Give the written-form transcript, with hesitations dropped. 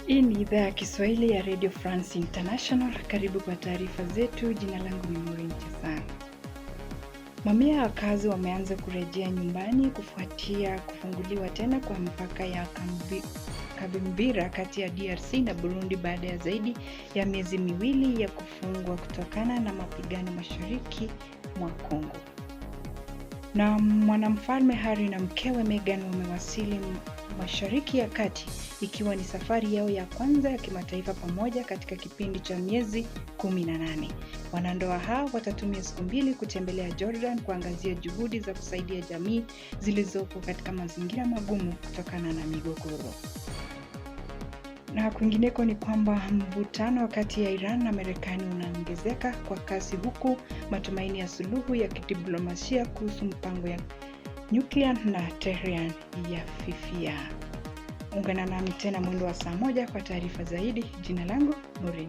Hii ni idhaa ya Kiswahili ya Radio France International. Karibu kwa taarifa zetu. Jina langu ni Maureen Chesang. Mamia ya wakazi wameanza kurejea nyumbani kufuatia kufunguliwa tena kwa mpaka ya Kavimvira kati ya DRC na Burundi baada ya zaidi ya miezi miwili ya kufungwa kutokana na mapigano mashariki mwa Kongo. Na mwanamfalme Harry na mkewe Meghan wamewasili Mashariki ya Kati ikiwa ni safari yao ya kwanza ya kimataifa pamoja katika kipindi cha miezi 18. Wanandoa hao watatumia siku 2 kutembelea Jordan kuangazia juhudi za kusaidia jamii zilizopo katika mazingira magumu kutokana na migogoro. Na kwingineko ni kwamba mvutano kati ya Iran na Marekani unaongezeka kwa kasi huku matumaini ya suluhu ya kidiplomasia kuhusu mpango ya nyuklia na Tehran yafifia. Ungana nami tena mwendo wa saa 1 kwa taarifa zaidi. Jina langu Maureen.